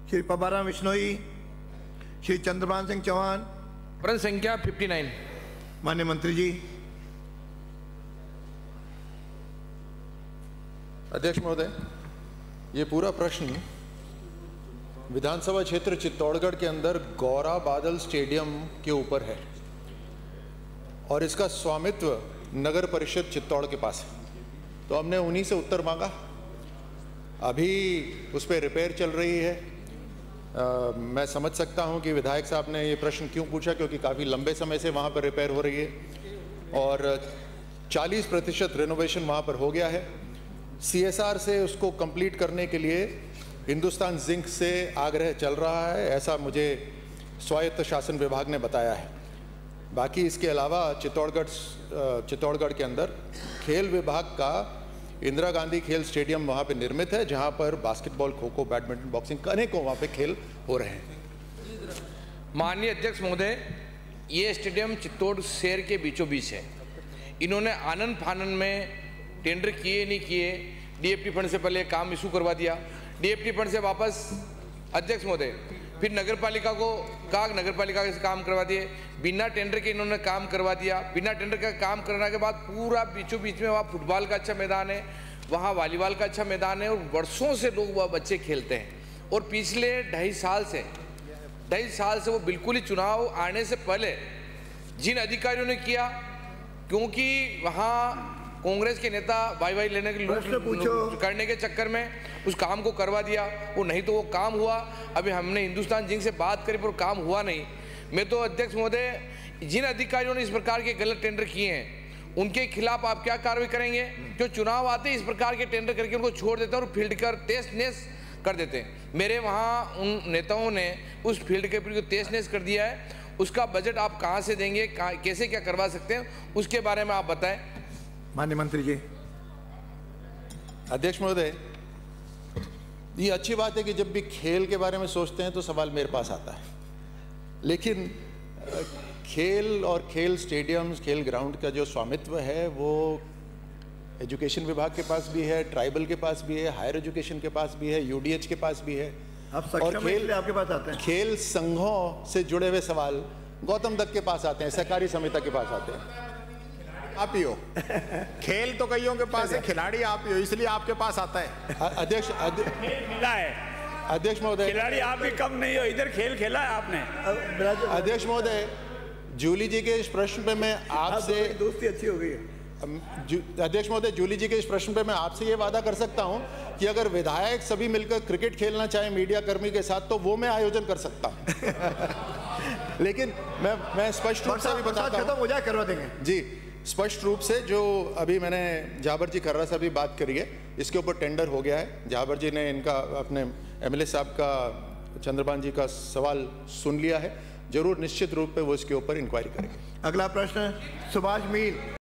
श्री पबाराम विश्नोई, श्री चंद्रभान सिंह चौहान। प्रश्न संख्या 59। माननीय मंत्री जी। अध्यक्ष महोदय, ये पूरा प्रश्न विधानसभा क्षेत्र चित्तौड़गढ़ के अंदर गौरा बादल स्टेडियम के ऊपर है और इसका स्वामित्व नगर परिषद चित्तौड़ के पास है। तो हमने उन्हीं से उत्तर मांगा। अभी उस पर रिपेयर चल रही है। मैं समझ सकता हूं कि विधायक साहब ने ये प्रश्न क्यों पूछा, क्योंकि काफ़ी लंबे समय से वहाँ पर रिपेयर हो रही है और 40% रेनोवेशन वहाँ पर हो गया है। CSR से उसको कंप्लीट करने के लिए हिंदुस्तान जिंक से आग्रह चल रहा है, ऐसा मुझे स्वायत्त शासन विभाग ने बताया है। बाकी इसके अलावा चित्तौड़गढ़ के अंदर खेल विभाग का इंदिरा गांधी खेल स्टेडियम वहाँ पे निर्मित है, जहाँ पर basketball, kho kho, badminton, boxing अनेकों वहाँ पे खेल हो रहे हैं। माननीय अध्यक्ष महोदय, ये स्टेडियम चित्तौड़ शहर के बीचों बीच है। इन्होंने आनंद फानन में टेंडर किए नहीं किए, DFT फंड से पहले काम इशू करवा दिया, DFT फंड से वापस अध्यक्ष महोदय फिर नगरपालिका को कहा, नगरपालिका से काम करवा दिए, बिना टेंडर के इन्होंने काम करवा दिया। बिना टेंडर का काम करने के बाद पूरा बीचों बीच में वहाँ फुटबॉल का अच्छा मैदान है, वहाँ वॉलीबॉल का अच्छा मैदान है और वर्षों से लोग वह बच्चे खेलते हैं। और पिछले 2.5 साल से वो बिल्कुल ही चुनाव आने से पहले जिन अधिकारियों ने किया, क्योंकि वहाँ कांग्रेस के नेता वाई लेने के करने के चक्कर में उस काम को करवा दिया, वो नहीं तो वो काम हुआ। अभी हमने हिंदुस्तान जिंक से बात करी पर काम हुआ नहीं। मैं तो अध्यक्ष महोदय, जिन अधिकारियों ने इस प्रकार के गलत टेंडर किए हैं उनके खिलाफ आप क्या कार्रवाई करेंगे? जो चुनाव आते इस प्रकार के टेंडर करके उनको छोड़ देते हैं और फील्ड कर तेज नेस कर देते हैं। मेरे वहाँ उन नेताओं ने उस फील्ड के ऊपर तेज नेस कर दिया है। उसका बजट आप कहाँ से देंगे, कैसे क्या करवा सकते हैं, उसके बारे में आप बताएं। माननीय मंत्री जी। अध्यक्ष महोदय, ये अच्छी बात है कि जब भी खेल के बारे में सोचते हैं तो सवाल मेरे पास आता है, लेकिन खेल और खेल स्टेडियम्स, खेल ग्राउंड का जो स्वामित्व है वो एजुकेशन विभाग के पास भी है, ट्राइबल के पास भी है, हायर एजुकेशन के पास भी है, UDH के पास भी है। और खेल आपके पास आते हैं। खेल संघों से जुड़े हुए सवाल गौतम दत्त के पास आते हैं, सहकारी समिति के पास आते हैं। आप ही हो। खेल तो कईयों के पास है, खिलाड़ी आप ही हो, इसलिए आपके पास आता है। अध्यक्ष मिला है। अध्यक्ष महोदय, खिलाड़ी आप भी कम नहीं हो, इधर खेल खेला है आपने। अध्यक्ष महोदय, जूली जी के इस प्रश्न पे मैं आपसे दोस्ती अच्छी हो गई है। अध्यक्ष महोदय, जूली जी के इस प्रश्न पे मैं आपसे ये वादा कर सकता हूं कि अगर विधायक सभी मिलकर क्रिकेट खेलना चाहे मीडिया कर्मी के साथ तो वो मैं आयोजन कर सकता हूं। लेकिन मैं स्पष्ट रूप से भी बताता हूं, खत्म हो जाए करवा देंगे जी। स्पष्ट रूप से जो अभी मैंने जाबर जी खर्रा से भी बात करी है, इसके ऊपर टेंडर हो गया है। जाबर जी ने इनका अपने MLA साहब का, चंद्रभान जी का सवाल सुन लिया है। जरूर निश्चित रूप पे वो इसके ऊपर इंक्वायरी करेंगे। अगला प्रश्न सुभाष मील।